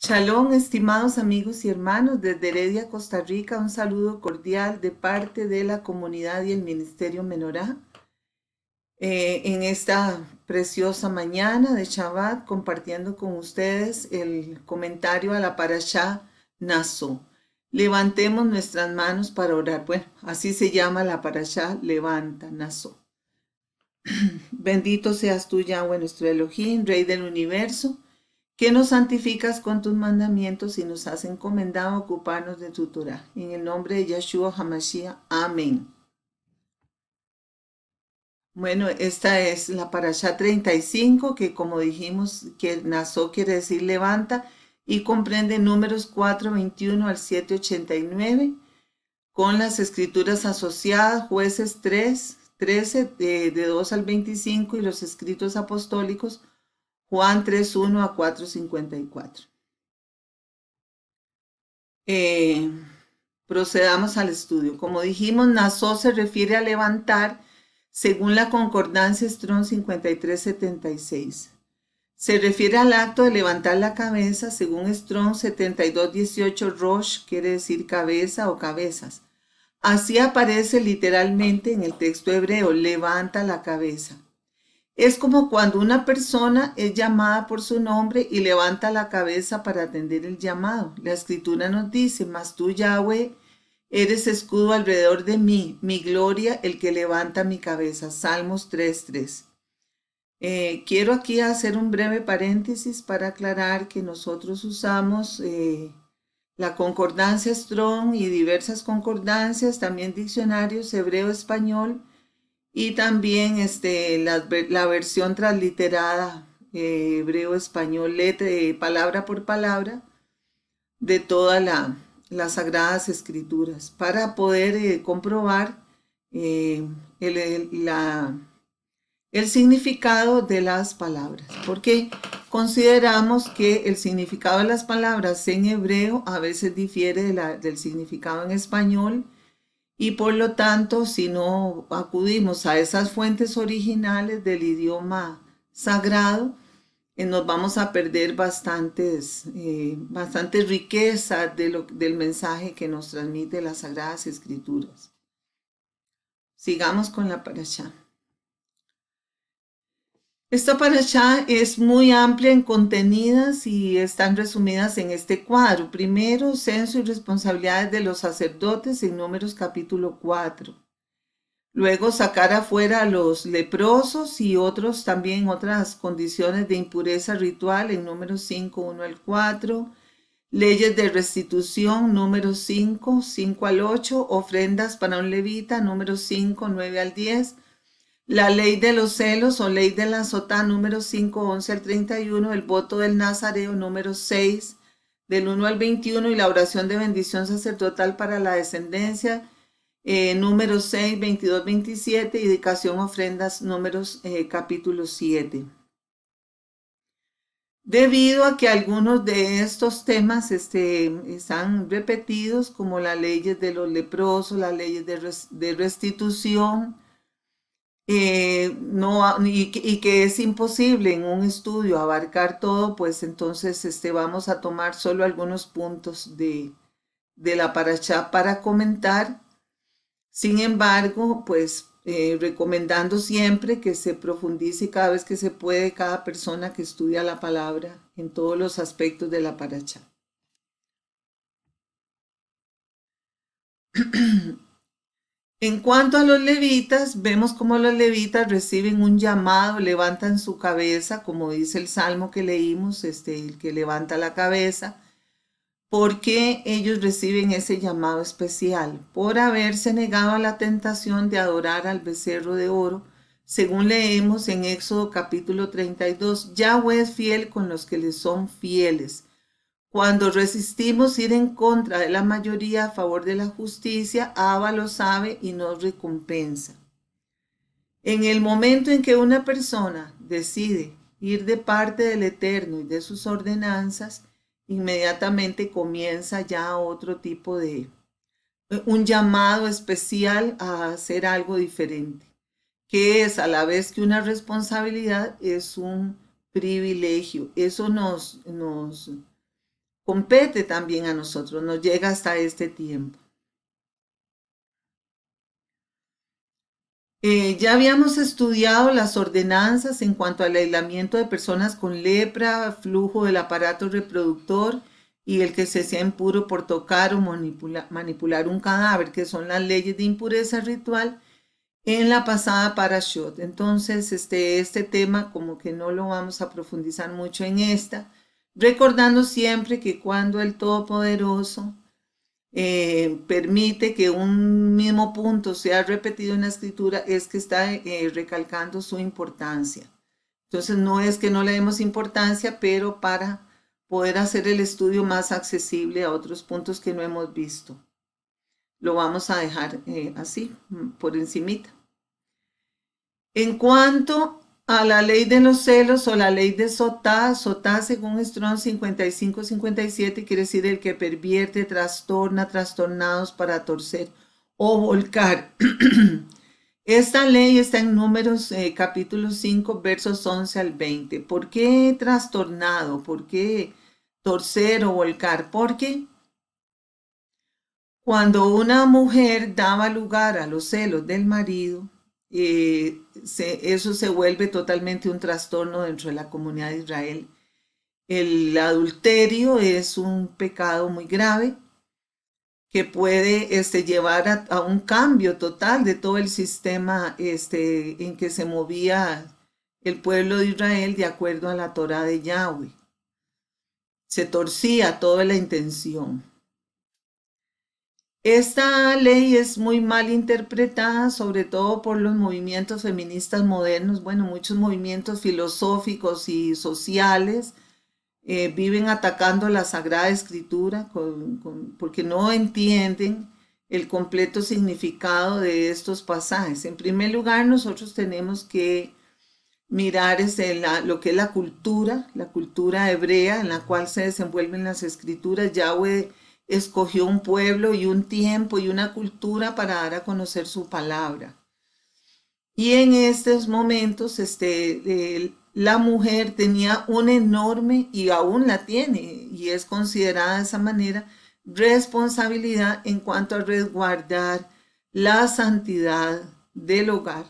Shalom, estimados amigos y hermanos, desde Heredia, Costa Rica, un saludo cordial de parte de la comunidad y el Ministerio Menorá. En esta preciosa mañana de Shabbat, compartiendo con ustedes el comentario a la Parashá Naso. Levantemos nuestras manos para orar. Bueno, así se llama la Parashá, levanta, Naso. Bendito seas tú, Yahweh, nuestro Elohim, Rey del universo, que nos santificas con tus mandamientos y nos has encomendado ocuparnos de tu Torah. En el nombre de Yeshua HaMashiach. Amén. Bueno, esta es la Parashá 35, que como dijimos, que Naso quiere decir levanta, y comprende números 4:21 al 7:89, con las escrituras asociadas, jueces 3:13, de 2 al 25, y los escritos apostólicos, Juan 3:1 a 4:54. Procedamos al estudio. Como dijimos, Naso se refiere a levantar según la concordancia Strong 5376. Se refiere al acto de levantar la cabeza según Strong 7218. Rosh quiere decir cabeza o cabezas. Así aparece literalmente en el texto hebreo, levanta la cabeza. Es como cuando una persona es llamada por su nombre y levanta la cabeza para atender el llamado. La escritura nos dice, mas tú, Yahweh, eres escudo alrededor de mí, mi gloria, el que levanta mi cabeza. Salmos 3:3. Quiero aquí hacer un breve paréntesis para aclarar que nosotros usamos la concordancia Strong y diversas concordancias, también diccionarios hebreo-español, y también la versión transliterada hebreo-español, palabra por palabra, de todas las Sagradas Escrituras, para poder comprobar eh, el significado de las palabras. Porque consideramos que el significado de las palabras en hebreo a veces difiere del significado en español, y por lo tanto, si no acudimos a esas fuentes originales del idioma sagrado, nos vamos a perder bastante riqueza del mensaje que nos transmite las Sagradas Escrituras. Sigamos con la parashá. Esta parashá es muy amplia en contenidas y están resumidas en este cuadro. Primero, censo y responsabilidades de los sacerdotes en Números capítulo 4. Luego, sacar afuera a los leprosos y otras condiciones de impureza ritual en Números 5, 1 al 4. Leyes de restitución, Números 5, 5 al 8. Ofrendas para un levita, Números 5, 9 al 10. La ley de los celos o ley de la sotá, Números 5, 11 al 31. El voto del nazareo, Números 6, del 1 al 21. Y la oración de bendición sacerdotal para la descendencia, Números 6, 22, 27. Y dedicación ofrendas, Números capítulo 7. Debido a que algunos de estos temas están repetidos, como las leyes de los leprosos, las leyes de restitución, y que es imposible en un estudio abarcar todo, pues entonces vamos a tomar solo algunos puntos de la parashá para comentar. Sin embargo, pues recomendando siempre que se profundice cada vez que se puede, cada persona que estudia la palabra en todos los aspectos de la parashá. En cuanto a los levitas, vemos cómo los levitas reciben un llamado, levantan su cabeza, como dice el salmo que leímos, el que levanta la cabeza. ¿Por qué ellos reciben ese llamado especial? Por haberse negado a la tentación de adorar al becerro de oro. Según leemos en Éxodo capítulo 32, Yahweh es fiel con los que le son fieles. Cuando resistimos ir en contra de la mayoría a favor de la justicia, Abba lo sabe y nos recompensa. En el momento en que una persona decide ir de parte del Eterno y de sus ordenanzas, inmediatamente comienza ya otro tipo un llamado especial a hacer algo diferente, que es a la vez que una responsabilidad, es un privilegio. Eso nos compete también a nosotros, nos llega hasta este tiempo. Ya habíamos estudiado las ordenanzas en cuanto al aislamiento de personas con lepra, flujo del aparato reproductor y el que se sea impuro por tocar o manipular un cadáver, que son las leyes de impureza ritual en la pasada parashot. Entonces, este tema como que no lo vamos a profundizar mucho en esta, recordando siempre que cuando el Todopoderoso permite que un mismo punto sea repetido en la escritura, es que está recalcando su importancia. Entonces, no es que no le demos importancia, pero para poder hacer el estudio más accesible a otros puntos que no hemos visto. Lo vamos a dejar así, por encimita. En cuanto a la ley de los celos o la ley de Sotá, Sotá según Strong 55-57 quiere decir el que pervierte, trastorna, trastornados para torcer o volcar. Esta ley está en Números capítulo 5 versos 11 al 20. ¿Por qué trastornado? ¿Por qué torcer o volcar? Porque cuando una mujer daba lugar a los celos del marido, eso se vuelve totalmente un trastorno dentro de la comunidad de Israel. El adulterio es un pecado muy grave que puede llevar a un cambio total de todo el sistema en que se movía el pueblo de Israel de acuerdo a la Torá de Yahweh. Se torcía toda la intención. Esta ley es muy mal interpretada, sobre todo por los movimientos feministas modernos. Bueno, muchos movimientos filosóficos y sociales viven atacando la Sagrada Escritura porque no entienden el completo significado de estos pasajes. En primer lugar, nosotros tenemos que mirar lo que es la cultura hebrea en la cual se desenvuelven las escrituras. Yahweh escogió un pueblo y un tiempo y una cultura para dar a conocer su palabra. Y en estos momentos, la mujer tenía un enorme, y aún la tiene, y es considerada de esa manera, responsabilidad en cuanto a resguardar la santidad del hogar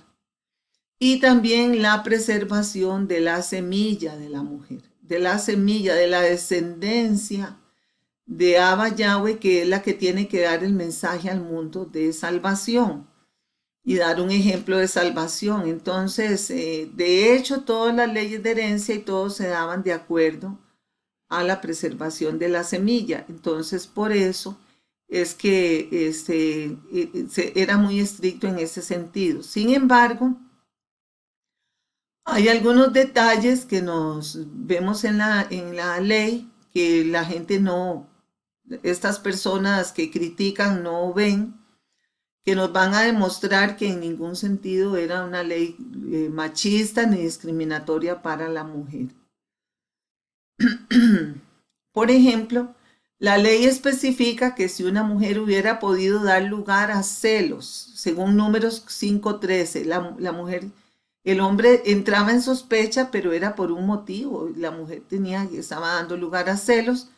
y también la preservación de la semilla de la mujer, de la semilla, de la descendencia de Abba Yahweh, que es la que tiene que dar el mensaje al mundo de salvación y dar un ejemplo de salvación. Entonces, de hecho, todas las leyes de herencia y todo se daban de acuerdo a la preservación de la semilla. Entonces, por eso es que era muy estricto en ese sentido. Sin embargo, hay algunos detalles que nos vemos en la ley que la gente no, estas personas que critican no ven, que nos van a demostrar que en ningún sentido era una ley machista ni discriminatoria para la mujer. Por ejemplo, la ley especifica que si una mujer hubiera podido dar lugar a celos, según Números 5:13, la mujer, el hombre entraba en sospecha, pero era por un motivo. La mujer estaba dando lugar a celos.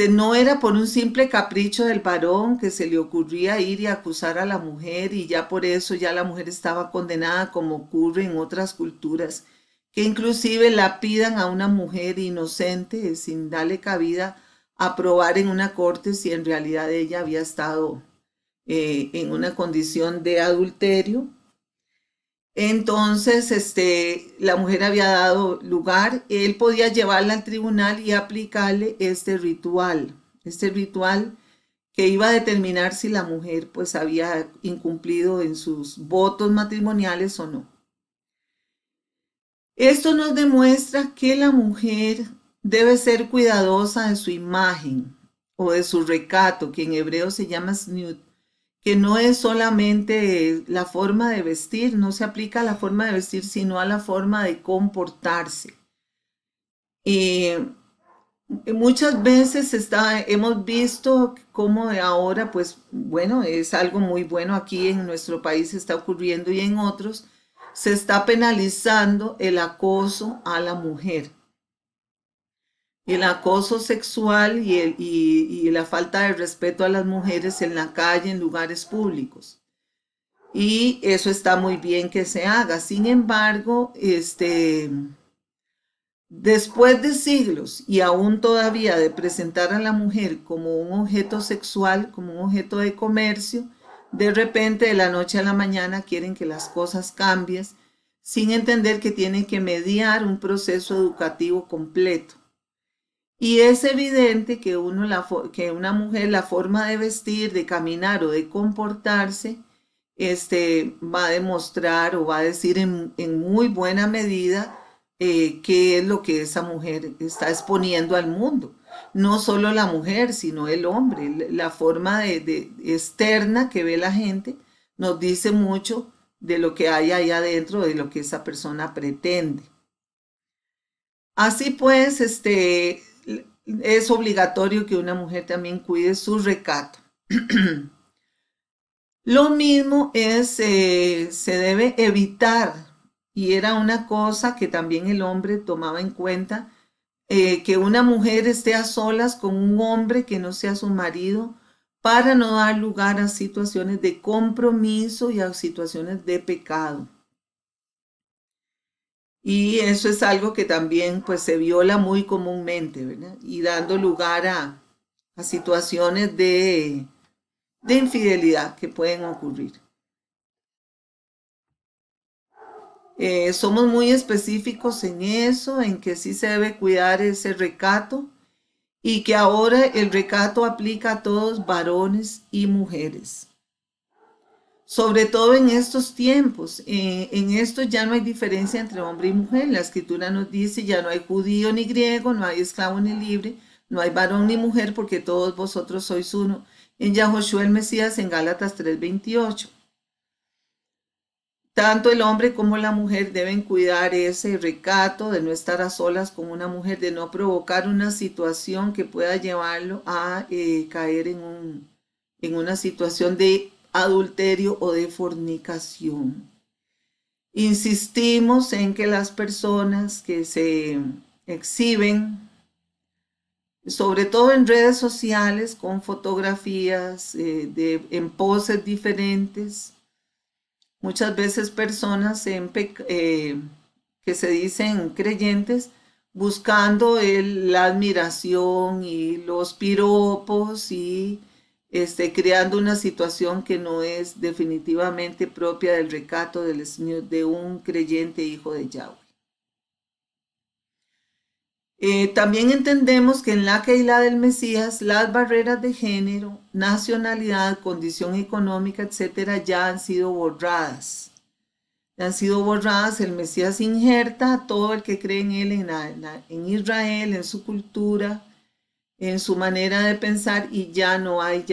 No era por un simple capricho del varón que se le ocurría ir y acusar a la mujer y ya por eso ya la mujer estaba condenada, como ocurre en otras culturas, que inclusive la pidan a una mujer inocente sin darle cabida a probar en una corte si en realidad ella había estado en una condición de adulterio. Entonces, la mujer había dado lugar, él podía llevarla al tribunal y aplicarle este ritual que iba a determinar si la mujer pues había incumplido en sus votos matrimoniales o no. Esto nos demuestra que la mujer debe ser cuidadosa de su imagen o de su recato, que en hebreo se llama snut, que no es solamente la forma de vestir, no se aplica a la forma de vestir, sino a la forma de comportarse. Y muchas veces hemos visto cómo ahora, pues bueno, es algo muy bueno aquí en nuestro país está ocurriendo y en otros, se está penalizando el acoso a la mujer. el acoso sexual y la falta de respeto a las mujeres en la calle, en lugares públicos. Y eso está muy bien que se haga. Sin embargo, después de siglos y aún todavía de presentar a la mujer como un objeto sexual, como un objeto de comercio, de repente de la noche a la mañana quieren que las cosas cambien sin entender que tienen que mediar un proceso educativo completo. Y es evidente que, que una mujer, la forma de vestir, de caminar o de comportarse, va a demostrar o va a decir en muy buena medida qué es lo que esa mujer está exponiendo al mundo. No solo la mujer, sino el hombre. La forma de externa que ve la gente nos dice mucho de lo que hay ahí adentro, de lo que esa persona pretende. Así pues, es obligatorio que una mujer también cuide su recato. Lo mismo se debe evitar, y era una cosa que también el hombre tomaba en cuenta, que una mujer esté a solas con un hombre que no sea su marido para no dar lugar a situaciones de compromiso y a situaciones de pecado. Y eso es algo que también pues se viola muy comúnmente, ¿verdad? Y dando lugar a situaciones de infidelidad que pueden ocurrir. Somos muy específicos en eso, en que sí se debe cuidar ese recato y que ahora el recato aplica a todos, varones y mujeres. Sobre todo en estos tiempos, en esto ya no hay diferencia entre hombre y mujer. La escritura nos dice, ya no hay judío ni griego, no hay esclavo ni libre, no hay varón ni mujer, porque todos vosotros sois uno. En Yahoshua el Mesías, en Gálatas 3:28. Tanto el hombre como la mujer deben cuidar ese recato de no estar a solas con una mujer, de no provocar una situación que pueda llevarlo a caer en una situación de adulterio o de fornicación. Insistimos en que las personas que se exhiben, sobre todo en redes sociales, con fotografías en poses diferentes, muchas veces personas que se dicen creyentes buscando la admiración y los piropos y creando una situación que no es definitivamente propia del recato del Señor, de un creyente hijo de Yahweh. También entendemos que en la Keilah del Mesías las barreras de género, nacionalidad, condición económica, etcétera, ya han sido borradas. Han sido borradas, el Mesías injerta a todo el que cree en él, en Israel, en su cultura, en su manera de pensar, y ya no hay,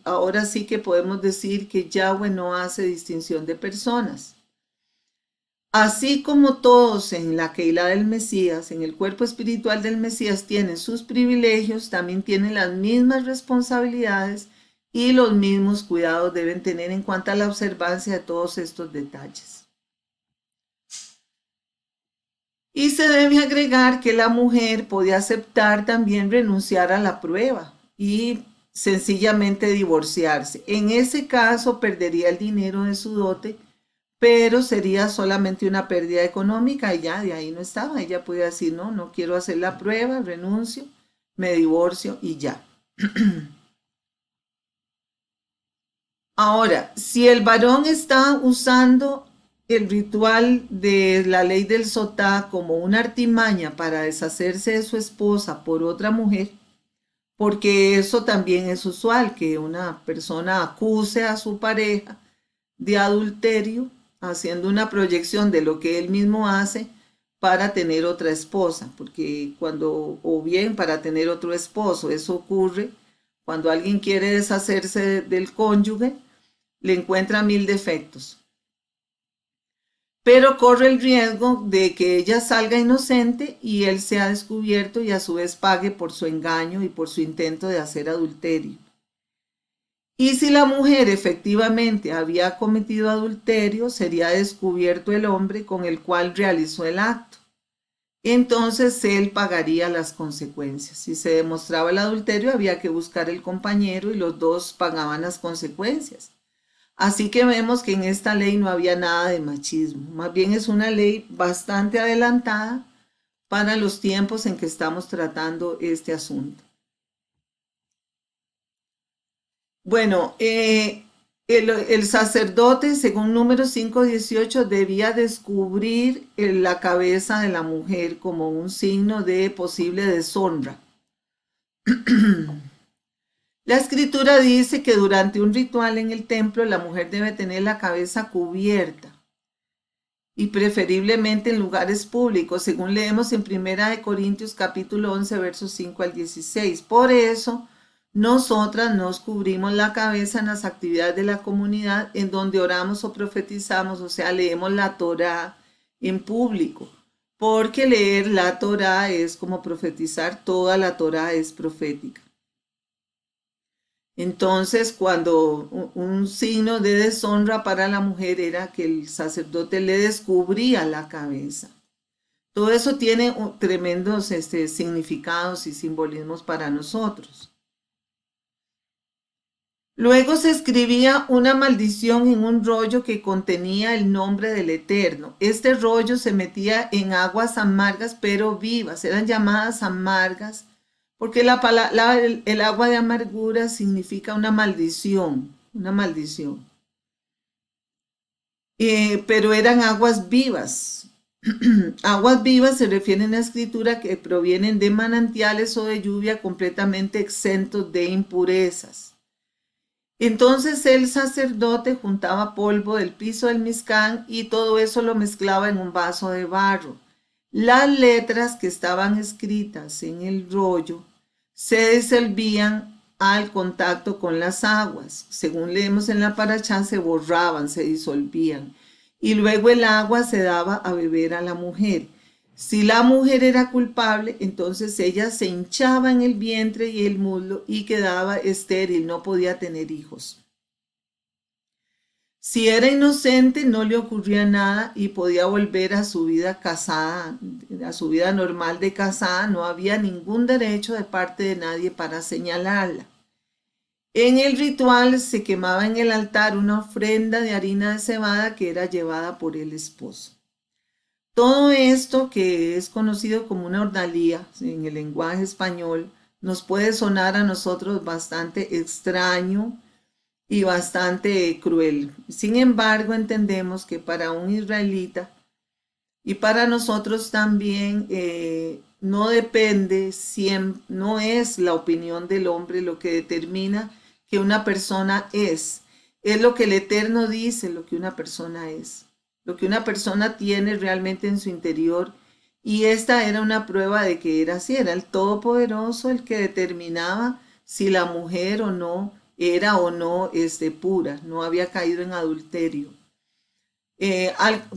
ahora sí que podemos decir que Yahweh no hace distinción de personas. Así como todos en la Keilah del Mesías, en el cuerpo espiritual del Mesías, tienen sus privilegios, también tienen las mismas responsabilidades y los mismos cuidados deben tener en cuanto a la observancia de todos estos detalles. Y se debe agregar que la mujer podía aceptar también renunciar a la prueba y sencillamente divorciarse. En ese caso perdería el dinero de su dote, pero sería solamente una pérdida económica y ya de ahí no estaba. Ella podía decir, no, no quiero hacer la prueba, renuncio, me divorcio y ya. Ahora, si el varón está usando el ritual de la ley del sotá como una artimaña para deshacerse de su esposa por otra mujer, porque eso también es usual, que una persona acuse a su pareja de adulterio, haciendo una proyección de lo que él mismo hace para tener otra esposa, porque cuando, o bien para tener otro esposo, eso ocurre cuando alguien quiere deshacerse del cónyuge, le encuentra mil defectos, pero corre el riesgo de que ella salga inocente y él sea descubierto y a su vez pague por su engaño y por su intento de hacer adulterio. Y si la mujer efectivamente había cometido adulterio, sería descubierto el hombre con el cual realizó el acto. entonces él pagaría las consecuencias. Si se demostraba el adulterio, había que buscar el compañero y los dos pagaban las consecuencias. Así que vemos que en esta ley no había nada de machismo, más bien es una ley bastante adelantada para los tiempos en que estamos tratando este asunto. Bueno, el sacerdote, según número 518, debía descubrir la cabeza de la mujer como un signo de posible deshonra. La escritura dice que durante un ritual en el templo la mujer debe tener la cabeza cubierta y preferiblemente en lugares públicos, según leemos en Primera de Corintios capítulo 11, versos 5 al 16. Por eso, nosotras nos cubrimos la cabeza en las actividades de la comunidad en donde oramos o profetizamos, o sea, leemos la Torá en público, porque leer la Torá es como profetizar, toda la Torá es profética. Entonces, cuando un signo de deshonra para la mujer era que el sacerdote le descubría la cabeza. Todo eso tiene tremendos significados y simbolismos para nosotros. Luego se escribía una maldición en un rollo que contenía el nombre del Eterno. Este rollo se metía en aguas amargas pero vivas, eran llamadas amargas porque el agua de amargura significa una maldición, una maldición. Pero eran aguas vivas. Aguas vivas se refieren a la escritura que provienen de manantiales o de lluvia completamente exentos de impurezas. Entonces el sacerdote juntaba polvo del piso del Mizcán y todo eso lo mezclaba en un vaso de barro. Las letras que estaban escritas en el rollo se disolvían al contacto con las aguas. Según leemos en la parashá, se borraban, se disolvían. Y luego el agua se daba a beber a la mujer. Si la mujer era culpable, entonces ella se hinchaba en el vientre y el muslo y quedaba estéril, no podía tener hijos. Si era inocente, no le ocurría nada y podía volver a su vida casada, a su vida normal de casada. No había ningún derecho de parte de nadie para señalarla. En el ritual se quemaba en el altar una ofrenda de harina de cebada que era llevada por el esposo. Todo esto, que es conocido como una ordalía en el lenguaje español, nos puede sonar a nosotros bastante extraño y bastante cruel. Sin embargo, entendemos que para un israelita y para nosotros también no depende, no es la opinión del hombre lo que determina que una persona es lo que el Eterno dice, lo que una persona es, lo que una persona tiene realmente en su interior. Y esta era una prueba de que era así, era el Todopoderoso el que determinaba si la mujer o no era o no pura, no había caído en adulterio.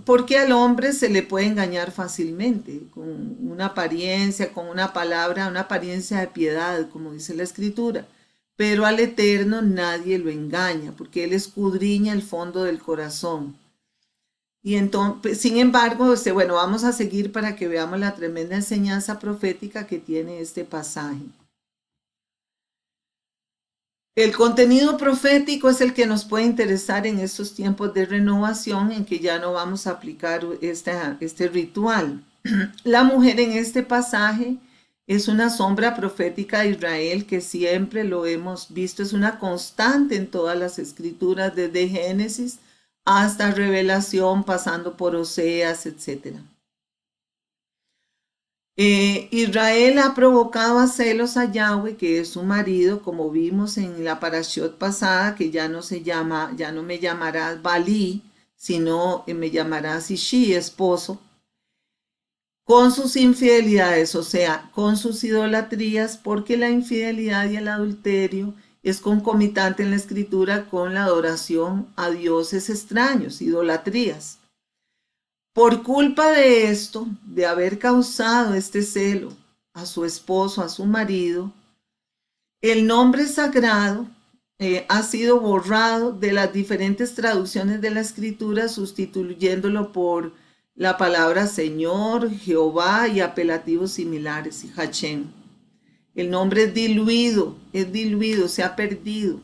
Porque al hombre se le puede engañar fácilmente, con una apariencia, con una palabra, una apariencia de piedad, como dice la Escritura. Pero al Eterno nadie lo engaña, porque Él escudriña el fondo del corazón. Y entonces, sin embargo, bueno, vamos a seguir para que veamos la tremenda enseñanza profética que tiene este pasaje. El contenido profético es el que nos puede interesar en estos tiempos de renovación en que ya no vamos a aplicar este ritual. La mujer en este pasaje es una sombra profética de Israel que siempre lo hemos visto, es una constante en todas las escrituras, desde Génesis hasta Revelación, pasando por Oseas, etc. Israel ha provocado a celos a Yahweh, que es su marido, como vimos en la parashot pasada, que ya no me llamarás Balí, sino me llamarás Ishi, esposo, con sus infidelidades, o sea, con sus idolatrías, porque la infidelidad y el adulterio es concomitante en la escritura con la adoración a dioses extraños, idolatrías. Por culpa de esto, de haber causado este celo a su esposo, a su marido, el nombre sagrado ha sido borrado de las diferentes traducciones de la escritura, sustituyéndolo por la palabra Señor, Jehová y apelativos similares, y Hachem. El nombre es diluido, se ha perdido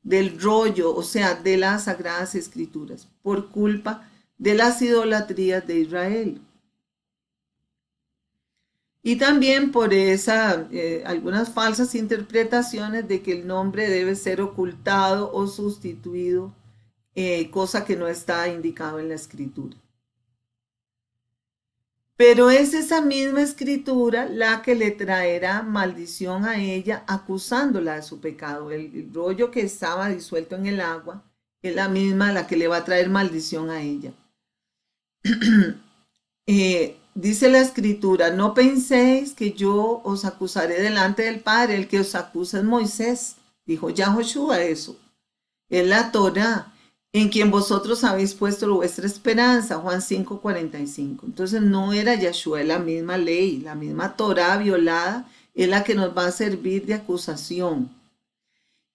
del rollo, o sea, de las sagradas escrituras, por culpa de las idolatrías de Israel. Y también por algunas falsas interpretaciones de que el nombre debe ser ocultado o sustituido, cosa que no está indicado en la escritura. Pero es esa misma escritura la que le traerá maldición a ella, acusándola de su pecado. El rollo que estaba disuelto en el agua es la misma la que le va a traer maldición a ella. Dice la escritura, no penséis que yo os acusaré delante del Padre, el que os acusa es Moisés, dijo Yahoshua eso, es la Torá, en quien vosotros habéis puesto vuestra esperanza, Juan 5:45. Entonces no era Yahshua, es la misma ley, la misma Torá violada, es la que nos va a servir de acusación.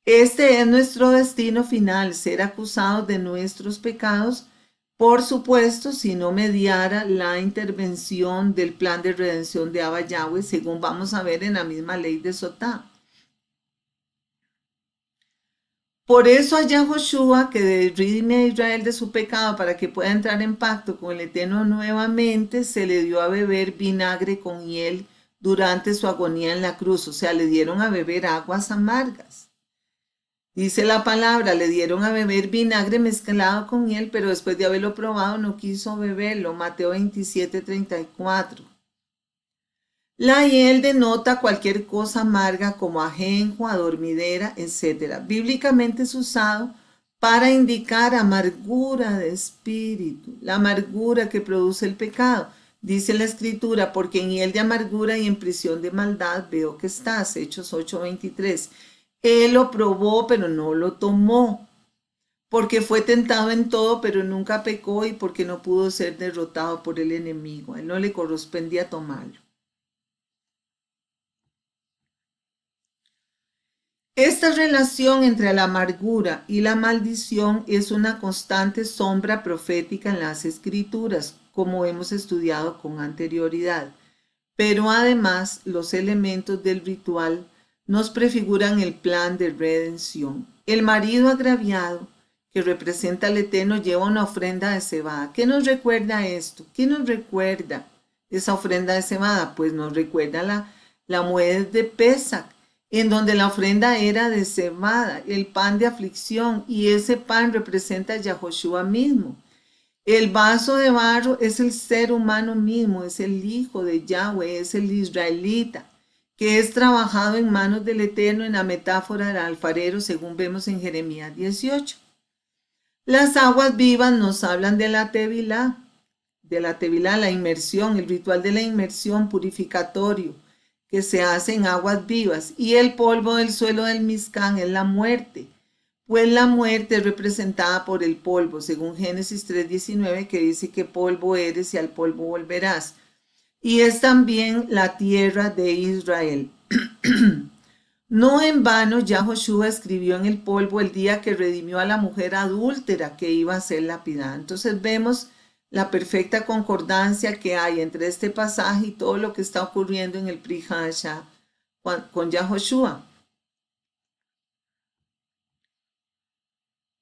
Este es nuestro destino final, ser acusados de nuestros pecados, por supuesto, si no mediara la intervención del plan de redención de Abba Yahweh, según vamos a ver en la misma ley de Sotá. Por eso a Yahoshua, que redime a Israel de su pecado para que pueda entrar en pacto con el Eterno nuevamente, se le dio a beber vinagre con hiel durante su agonía en la cruz. O sea, le dieron a beber aguas amargas. Dice la palabra, le dieron a beber vinagre mezclado con hiel, pero después de haberlo probado no quiso beberlo. Mateo 27:34. La hiel denota cualquier cosa amarga como ajenjo, adormidera, etc. Bíblicamente es usado para indicar amargura de espíritu, la amargura que produce el pecado. Dice la escritura, porque en hiel de amargura y en prisión de maldad veo que estás. Hechos 8:23. Él lo probó, pero no lo tomó, porque fue tentado en todo, pero nunca pecó, y porque no pudo ser derrotado por el enemigo. A él no le correspondía tomarlo. Esta relación entre la amargura y la maldición es una constante sombra profética en las escrituras, como hemos estudiado con anterioridad. Pero además, los elementos del ritual nos prefiguran el plan de redención. El marido agraviado, que representa al Eterno, lleva una ofrenda de cebada. ¿Qué nos recuerda esto? ¿Qué nos recuerda esa ofrenda de cebada? Pues nos recuerda la muez de Pesach, en donde la ofrenda era de cebada, el pan de aflicción, y ese pan representa a Yahoshua mismo. El vaso de barro es el ser humano mismo, es el hijo de Yahweh, es el israelita, que es trabajado en manos del Eterno en la metáfora del alfarero, según vemos en Jeremías 18. Las aguas vivas nos hablan de la tevilá, la inmersión, el ritual de la inmersión purificatorio que se hace en aguas vivas, y el polvo del suelo del Mizcán es la muerte, pues la muerte es representada por el polvo, según Génesis 3:19, que dice que polvo eres y al polvo volverás. Y es también la tierra de Israel. No en vano Yahoshua escribió en el polvo el día que redimió a la mujer adúltera que iba a ser lapidada. Entonces vemos la perfecta concordancia que hay entre este pasaje y todo lo que está ocurriendo en el Pri Hadashah con Yahoshua.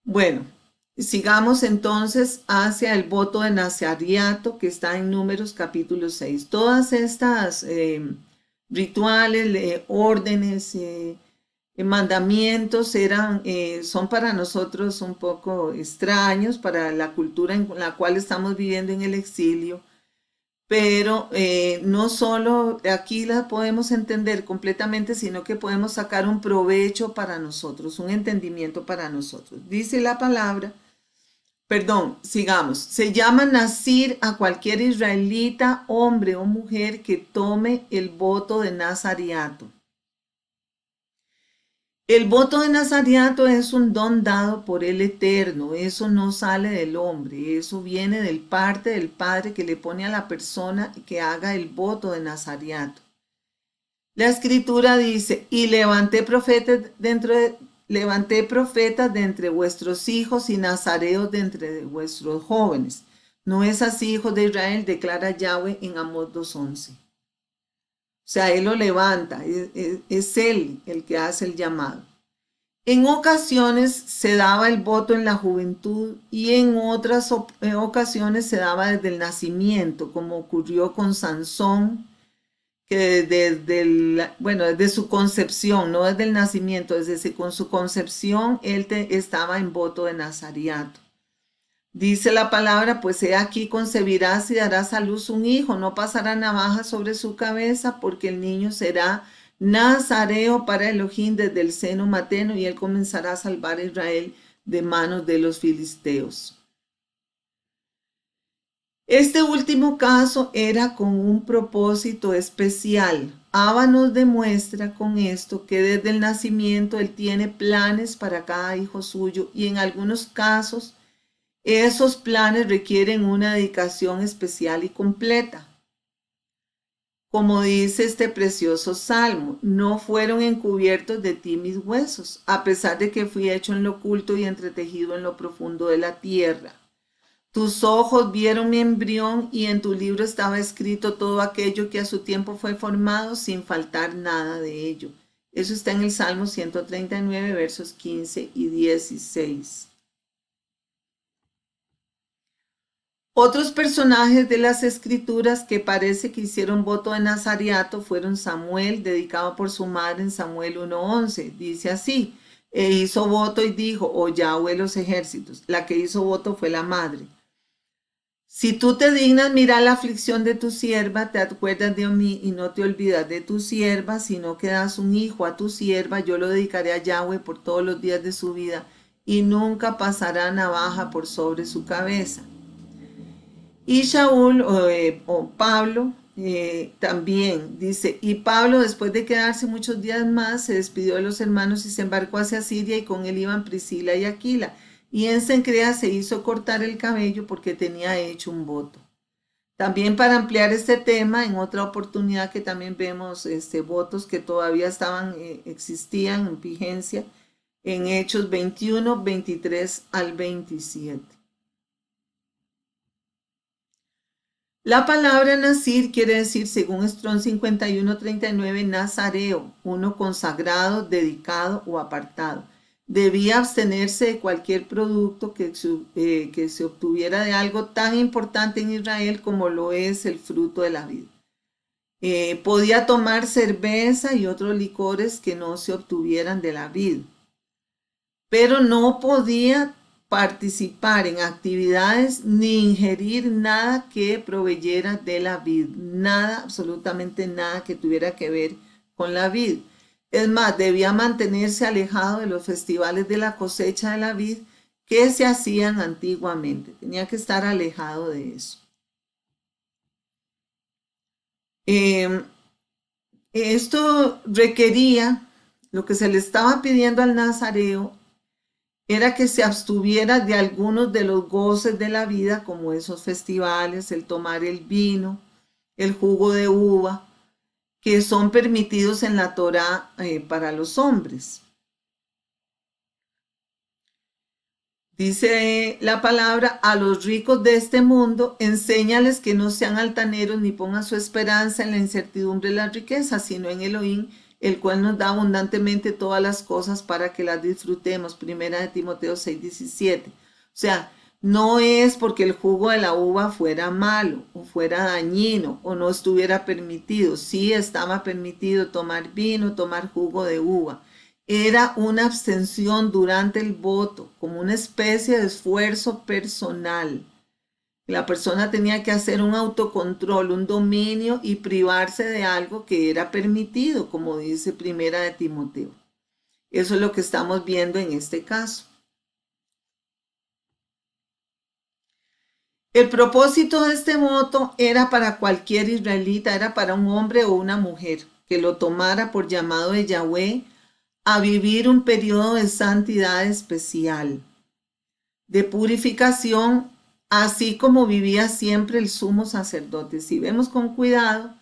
Bueno, sigamos entonces hacia el voto de Nazariato que está en Números capítulo 6. Todas estas rituales, órdenes, mandamientos son para nosotros un poco extraños para la cultura en la cual estamos viviendo en el exilio, pero no solo aquí la podemos entender completamente, sino que podemos sacar un provecho para nosotros, un entendimiento para nosotros. Dice la palabra, sigamos, se llama Nazir a cualquier israelita, hombre o mujer que tome el voto de Nazariato. El voto de Nazariato es un don dado por el Eterno, eso no sale del hombre, eso viene del parte del Padre que le pone a la persona que haga el voto de Nazariato. La escritura dice, y levanté profetas de entre vuestros hijos y nazareos de entre vuestros jóvenes. No es así, hijos de Israel, declara Yahweh en Amós 2:11. O sea, Él lo levanta, es Él el que hace el llamado. En ocasiones se daba el voto en la juventud y en otras ocasiones se daba desde el nacimiento, como ocurrió con Sansón, que desde su concepción, no desde el nacimiento, con su concepción, él estaba en voto de nazariato. Dice la palabra, pues he aquí concebirás y darás a luz un hijo, no pasará navaja sobre su cabeza, porque el niño será nazareo para Elohim desde el seno materno, y él comenzará a salvar a Israel de manos de los filisteos. Este último caso era con un propósito especial. Abba nos demuestra con esto que desde el nacimiento él tiene planes para cada hijo suyo, y en algunos casos esos planes requieren una dedicación especial y completa. Como dice este precioso salmo, no fueron encubiertos de ti mis huesos, a pesar de que fui hecho en lo oculto y entretejido en lo profundo de la tierra. Tus ojos vieron mi embrión y en tu libro estaba escrito todo aquello que a su tiempo fue formado sin faltar nada de ello. Eso está en el Salmo 139, versos 15 y 16. Otros personajes de las escrituras que parece que hicieron voto de nazariato fueron Samuel, dedicado por su madre en Samuel 1:11. Dice así, e hizo voto y dijo, oh Yahweh los ejércitos. La que hizo voto fue la madre. Si tú te dignas mirar la aflicción de tu sierva, te acuerdas de mí y no te olvidas de tu sierva, sino que das un hijo a tu sierva, yo lo dedicaré a Yahweh por todos los días de su vida y nunca pasará navaja por sobre su cabeza. Y Shaul o Pablo también dice, y Pablo después de quedarse muchos días más se despidió de los hermanos y se embarcó hacia Siria y con él iban Priscila y Aquila. Y en Cencrea se hizo cortar el cabello porque tenía hecho un voto. También para ampliar este tema, en otra oportunidad que también vemos votos que todavía existían en vigencia, en Hechos 21, 23 al 27. La palabra Nazir quiere decir, según Strong 51:39, nazareo, uno consagrado, dedicado o apartado. Debía abstenerse de cualquier producto que se obtuviera de algo tan importante en Israel como lo es el fruto de la vid. Podía tomar cerveza y otros licores que no se obtuvieran de la vid, pero no podía participar en actividades ni ingerir nada que proveyera de la vid, nada, absolutamente nada que tuviera que ver con la vid. Es más, debía mantenerse alejado de los festivales de la cosecha de la vid que se hacían antiguamente. Tenía que estar alejado de eso. Esto requería, lo que se le estaba pidiendo al nazareo era que se abstuviera de algunos de los goces de la vida, como esos festivales, el tomar el vino, el jugo de uva, que son permitidos en la Torá para los hombres. Dice la palabra, a los ricos de este mundo, enséñales que no sean altaneros ni pongan su esperanza en la incertidumbre de las riquezas, sino en Elohim, el cual nos da abundantemente todas las cosas para que las disfrutemos. Primera de Timoteo 6:17. O sea, no es porque el jugo de la uva fuera malo o fuera dañino o no estuviera permitido. Sí estaba permitido tomar vino, tomar jugo de uva. Era una abstención durante el voto, como una especie de esfuerzo personal. La persona tenía que hacer un autocontrol, un dominio y privarse de algo que era permitido, como dice Primera de Timoteo. Eso es lo que estamos viendo en este caso. El propósito de este voto era para cualquier israelita, era para un hombre o una mujer que lo tomara por llamado de Yahweh a vivir un periodo de santidad especial, de purificación, así como vivía siempre el sumo sacerdote. Si vemos con cuidado,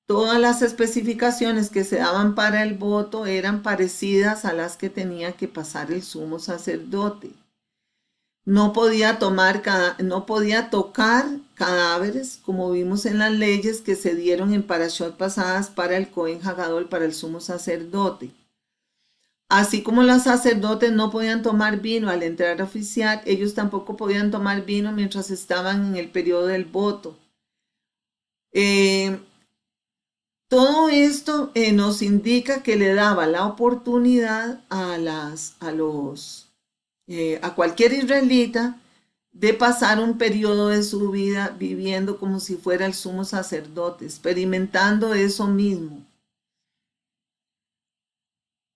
todas las especificaciones que se daban para el voto eran parecidas a las que tenía que pasar el sumo sacerdote. no podía tocar cadáveres, como vimos en las leyes que se dieron en Parashot pasadas para el Cohen Hagadol, para el sumo sacerdote. Así como los sacerdotes no podían tomar vino al entrar a oficiar, ellos tampoco podían tomar vino mientras estaban en el periodo del voto. Eh, Todo esto nos indica que le daba la oportunidad a cualquier israelita de pasar un periodo de su vida viviendo como si fuera el sumo sacerdote, experimentando eso mismo.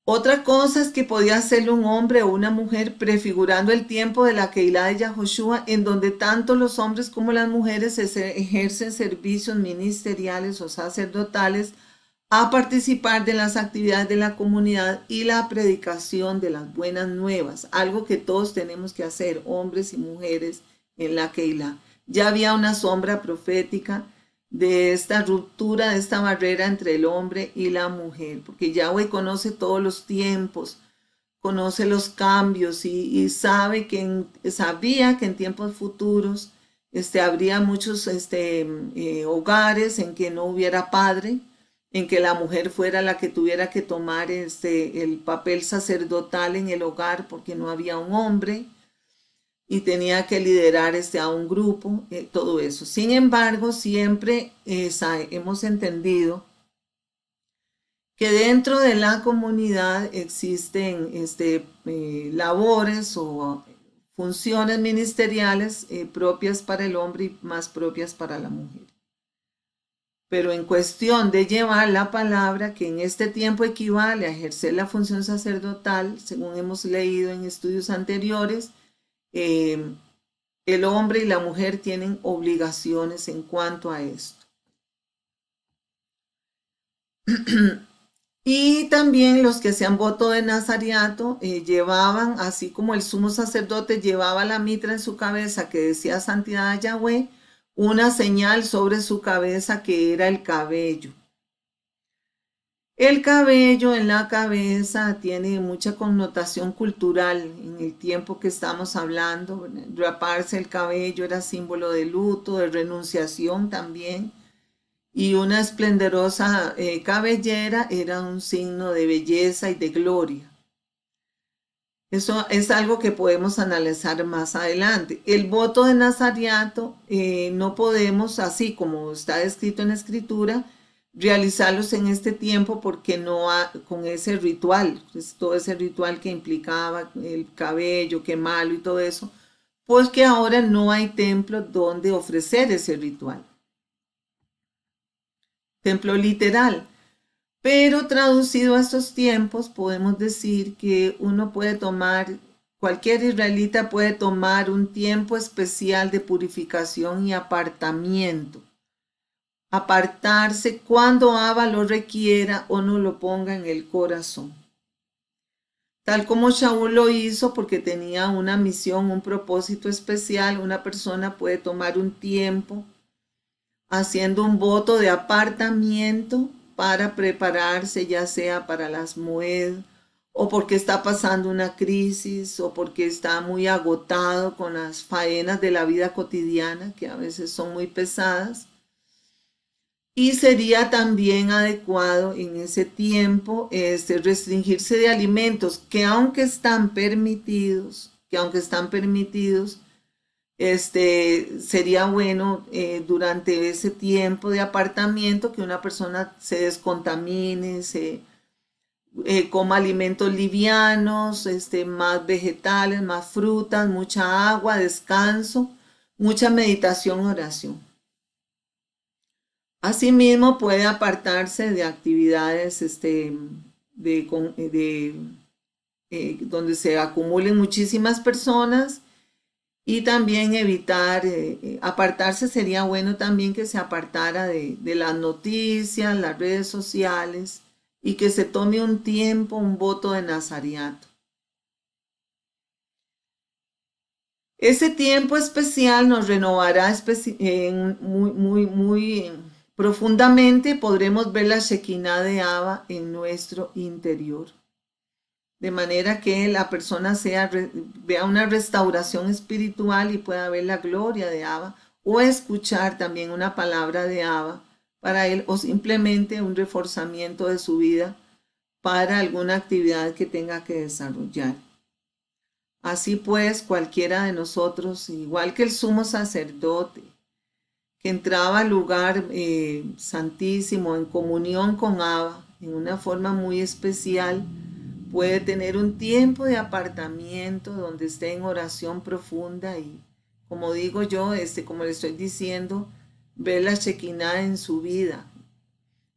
Otra cosa es que podía hacerlo un hombre o una mujer prefigurando el tiempo de la Keilah de Yahoshua, en donde tanto los hombres como las mujeres ejercen servicios ministeriales o sacerdotales a participar de las actividades de la comunidad y la predicación de las buenas nuevas, algo que todos tenemos que hacer, hombres y mujeres en la Keilah. Ya había una sombra profética de esta ruptura, de esta barrera entre el hombre y la mujer, porque Yahweh conoce todos los tiempos, conoce los cambios y sabe sabía que en tiempos futuros habría muchos hogares en que no hubiera padre, en que la mujer fuera la que tuviera que tomar el papel sacerdotal en el hogar porque no había un hombre y tenía que liderar a un grupo, todo eso. Sin embargo, siempre hemos entendido que dentro de la comunidad existen labores o funciones ministeriales propias para el hombre y más propias para la mujer. Pero en cuestión de llevar la palabra, que en este tiempo equivale a ejercer la función sacerdotal, según hemos leído en estudios anteriores, el hombre y la mujer tienen obligaciones en cuanto a esto. Y también los que hacían voto de nazariato llevaban, así como el sumo sacerdote llevaba la mitra en su cabeza que decía santidad a Yahweh, una señal sobre su cabeza que era el cabello. El cabello en la cabeza tiene mucha connotación cultural en el tiempo que estamos hablando. Raparse el cabello era símbolo de luto, de renunciación también. Y una esplendorosa cabellera era un signo de belleza y de gloria. Eso es algo que podemos analizar más adelante. El voto de nazariato no podemos, así como está escrito en la escritura, realizarlos en este tiempo porque no con ese ritual, pues, todo ese ritual que implicaba el cabello, quemarlo y todo eso, pues que ahora no hay templo donde ofrecer ese ritual. Templo literal. Pero traducido a estos tiempos, podemos decir que cualquier israelita puede tomar un tiempo especial de purificación y apartamiento. Apartarse cuando Abba lo requiera o no lo ponga en el corazón. Tal como Shaul lo hizo porque tenía una misión, un propósito especial, una persona puede tomar un tiempo haciendo un voto de apartamiento para prepararse, ya sea para las Moed, o porque está pasando una crisis, o porque está muy agotado con las faenas de la vida cotidiana, que a veces son muy pesadas. Y sería también adecuado en ese tiempo restringirse de alimentos que aunque están permitidos, sería bueno durante ese tiempo de apartamiento que una persona se descontamine, coma alimentos livianos, más vegetales, más frutas, mucha agua, descanso, mucha meditación, oración. Asimismo, puede apartarse de actividades donde se acumulen muchísimas personas. Y también apartarse sería bueno también que se apartara de las noticias, las redes sociales y que se tome un tiempo, un voto de nazariato. Ese tiempo especial nos renovará muy profundamente. Podremos ver la Shekinah de Abba en nuestro interior. de manera que la persona vea una restauración espiritual y pueda ver la gloria de Abba, o escuchar también una palabra de Abba para él, o simplemente un reforzamiento de su vida para alguna actividad que tenga que desarrollar. Así pues, cualquiera de nosotros, igual que el sumo sacerdote, que entraba al lugar santísimo en comunión con Abba, en una forma muy especial, puede tener un tiempo de apartamiento donde esté en oración profunda y, como digo yo, como le estoy diciendo, ver la Shekinah en su vida.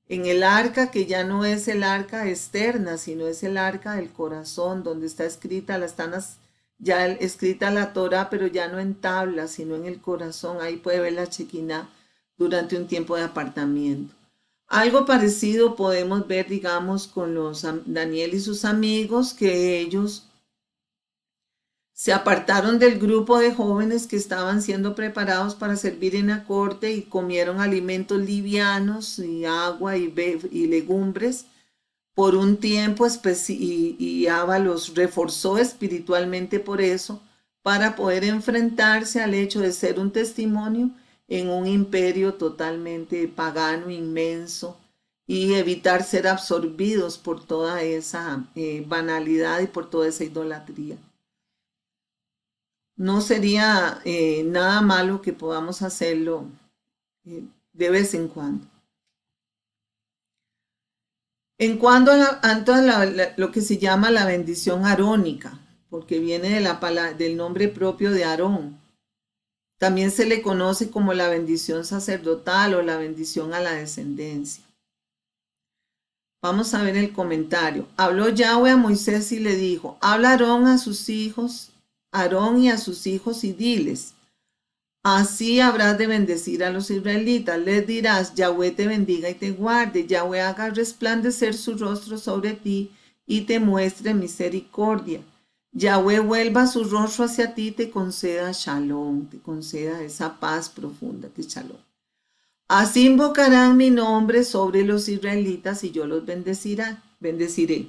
En el arca, que ya no es el arca externa, sino es el arca del corazón, donde está escrita, ya escrita la Torah, pero ya no en tablas, sino en el corazón. Ahí puede ver la Shekinah durante un tiempo de apartamiento. Algo parecido podemos ver, digamos, con Daniel y sus amigos, que ellos se apartaron del grupo de jóvenes que estaban siendo preparados para servir en la corte y comieron alimentos livianos y agua y legumbres por un tiempo y Abba los reforzó espiritualmente por eso, para poder enfrentarse al hecho de ser un testimonio en un imperio totalmente pagano, inmenso, y evitar ser absorbidos por toda esa banalidad y por toda esa idolatría. No sería nada malo que podamos hacerlo de vez en cuando. En cuanto a lo que se llama la bendición arónica, porque viene del nombre propio de Aarón, también se le conoce como la bendición sacerdotal o la bendición a la descendencia. Vamos a ver el comentario. Habló Yahweh a Moisés y le dijo: habla Aarón y a sus hijos y diles: así habrás de bendecir a los israelitas. Les dirás: Yahweh te bendiga y te guarde. Yahweh haga resplandecer su rostro sobre ti y te muestre misericordia. Yahweh vuelva su rostro hacia ti y te conceda shalom, te conceda esa paz profunda, que shalom. Así invocarán mi nombre sobre los israelitas y yo los bendeciré.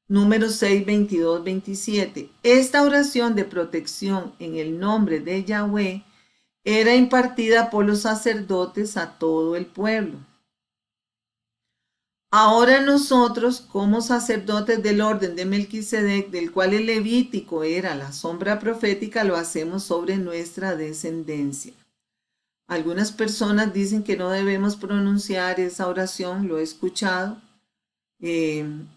Número 6, 22, 27. Esta oración de protección en el nombre de Yahweh era impartida por los sacerdotes a todo el pueblo. Ahora nosotros, como sacerdotes del orden de Melquisedec, del cual el Levítico era la sombra profética, lo hacemos sobre nuestra descendencia. Algunas personas dicen que no debemos pronunciar esa oración, lo he escuchado,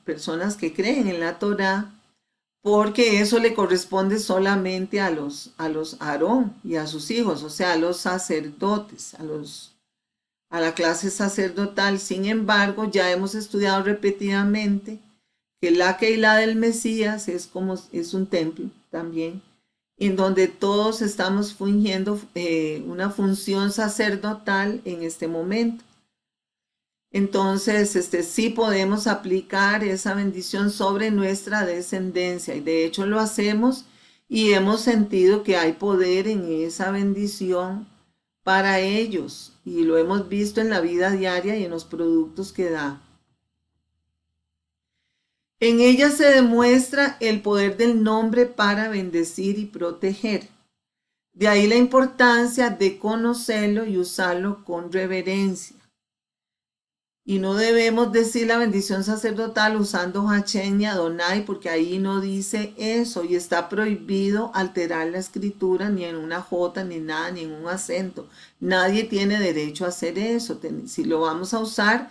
personas que creen en la Torá, porque eso le corresponde solamente a los Aarón y a sus hijos, o sea, a los sacerdotes, a la clase sacerdotal. Sin embargo, ya hemos estudiado repetidamente que la Keilah del Mesías es un templo también, en donde todos estamos fungiendo una función sacerdotal en este momento. Entonces, sí podemos aplicar esa bendición sobre nuestra descendencia, y de hecho lo hacemos, y hemos sentido que hay poder en esa bendición para ellos, y lo hemos visto en la vida diaria y en los productos que da. En ella se demuestra el poder del nombre para bendecir y proteger. De ahí la importancia de conocerlo y usarlo con reverencia. Y no debemos decir la bendición sacerdotal usando Hashem y Adonai, porque ahí no dice eso, y está prohibido alterar la escritura ni en una J, ni nada, ni en un acento. Nadie tiene derecho a hacer eso. Si lo vamos a usar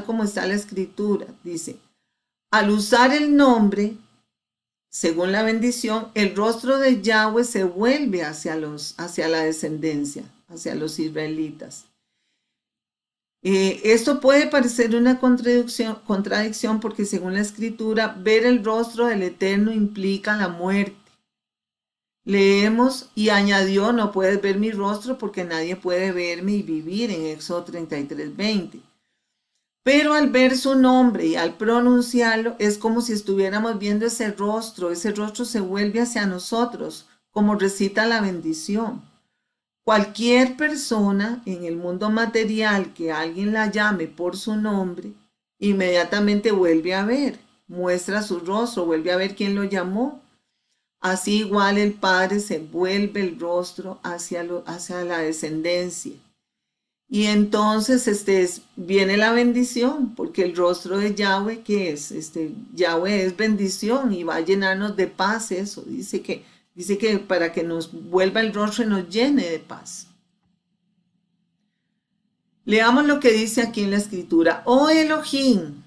como está la escritura. Dice: al usar el nombre, según la bendición, el rostro de Yahweh se vuelve hacia la descendencia, hacia los israelitas. Esto puede parecer una contradicción porque, según la escritura, ver el rostro del Eterno implica la muerte. Leemos: y añadió: no puedes ver mi rostro porque nadie puede verme y vivir, en Éxodo 33, 20. Pero al ver su nombre y al pronunciarlo, es como si estuviéramos viendo ese rostro se vuelve hacia nosotros, como recita la bendición. Cualquier persona en el mundo material que alguien la llame por su nombre, inmediatamente vuelve a ver. muestra su rostro, vuelve a ver quién lo llamó. Así igual el Padre se vuelve el rostro hacia la descendencia. Y entonces viene la bendición, porque el rostro de Yahweh, ¿qué es? Yahweh es bendición y va a llenarnos de paz, eso. Dice que para que nos vuelva el rostro y nos llene de paz. Leamos lo que dice aquí en la escritura. Oh Elohim,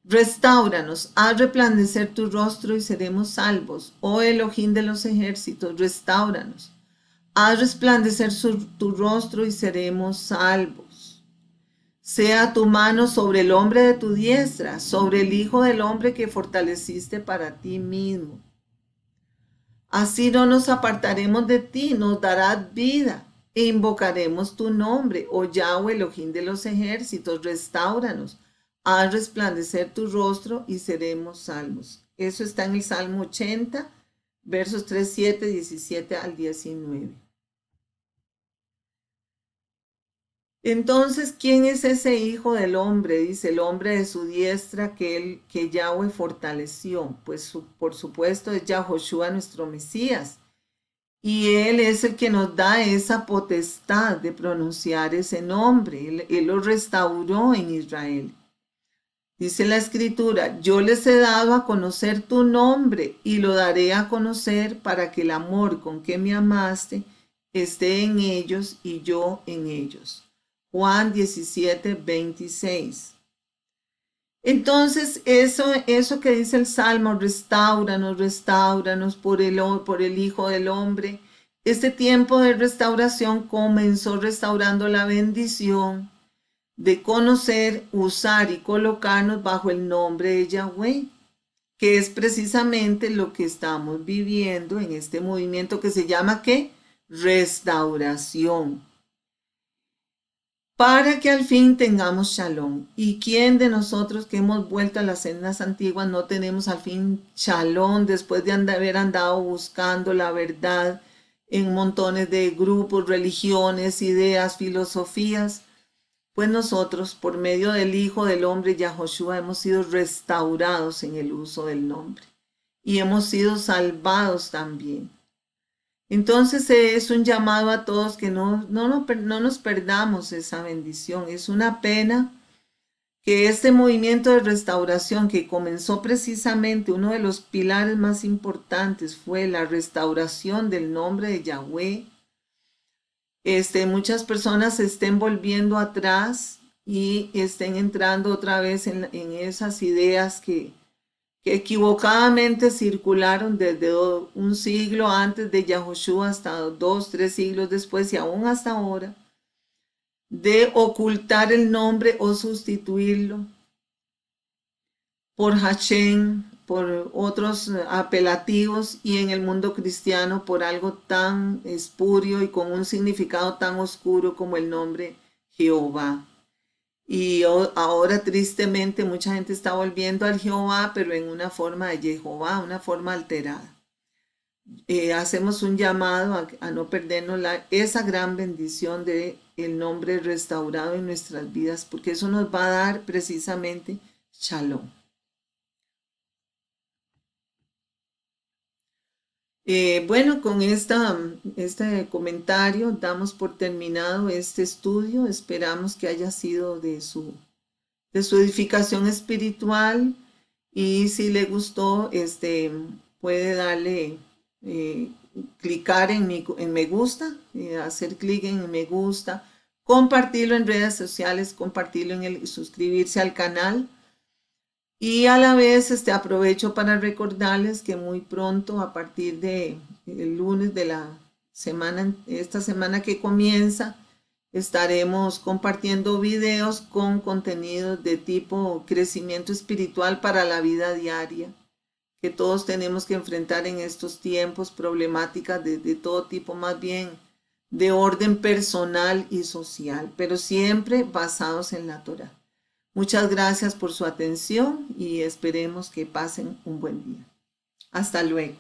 restáuranos, haz resplandecer tu rostro y seremos salvos. Oh Elohim de los ejércitos, restáuranos. Haz resplandecer tu rostro y seremos salvos. Sea tu mano sobre el hombre de tu diestra, sobre el hijo del hombre que fortaleciste para ti mismo. Así no nos apartaremos de ti, nos darás vida e invocaremos tu nombre, oh Yahweh, Elohim de los ejércitos, restáuranos, haz resplandecer tu rostro y seremos salvos. Eso está en el Salmo 80, versos 3, 7, 17 al 19. Entonces, ¿quién es ese hijo del hombre? Dice el hombre de su diestra que Yahweh fortaleció. Pues por supuesto es Yahoshua nuestro Mesías. Y Él es el que nos da esa potestad de pronunciar ese nombre. Él lo restauró en Israel. Dice la escritura, yo les he dado a conocer tu nombre y lo daré a conocer para que el amor con que me amaste esté en ellos y yo en ellos. Juan 17, 26. Entonces, eso que dice el Salmo, restáuranos por el Hijo del Hombre. Este tiempo de restauración comenzó restaurando la bendición de conocer, usar y colocarnos bajo el nombre de Yahweh, que es precisamente lo que estamos viviendo en este movimiento que se llama ¿qué? Restauración. Para que al fin tengamos shalom. ¿Y quién de nosotros que hemos vuelto a las sendas antiguas no tenemos al fin shalom después de haber andado buscando la verdad en montones de grupos, religiones, ideas, filosofías? Pues nosotros, por medio del Hijo del Hombre, Yahoshua, hemos sido restaurados en el uso del nombre y hemos sido salvados también. Entonces es un llamado a todos que no nos perdamos esa bendición. Es una pena que este movimiento de restauración que comenzó precisamente, uno de los pilares más importantes fue la restauración del nombre de Yahweh. Muchas personas se estén volviendo atrás y estén entrando otra vez en esas ideas que equivocadamente circularon desde un siglo antes de Yahoshua hasta 2, 3 siglos después y aún hasta ahora, de ocultar el nombre o sustituirlo por Hashem, por otros apelativos y en el mundo cristiano por algo tan espurio y con un significado tan oscuro como el nombre Jehová. Y ahora tristemente mucha gente está volviendo al Jehová, pero en una forma de Jehová, una forma alterada. Hacemos un llamado a no perdernos esa gran bendición de el nombre restaurado en nuestras vidas, porque eso nos va a dar precisamente shalom. Bueno, con este comentario damos por terminado este estudio. Esperamos que haya sido de su edificación espiritual y si le gustó, puede darle, clicar en me gusta, hacer clic en me gusta, compartirlo en redes sociales, compartirlo suscribirse al canal. Y a la vez aprovecho para recordarles que muy pronto, a partir de el lunes de esta semana que comienza, estaremos compartiendo videos con contenidos de tipo crecimiento espiritual para la vida diaria, que todos tenemos que enfrentar en estos tiempos, problemáticas de todo tipo, más bien de orden personal y social, pero siempre basados en la Torá. Muchas gracias por su atención y esperemos que pasen un buen día. Hasta luego.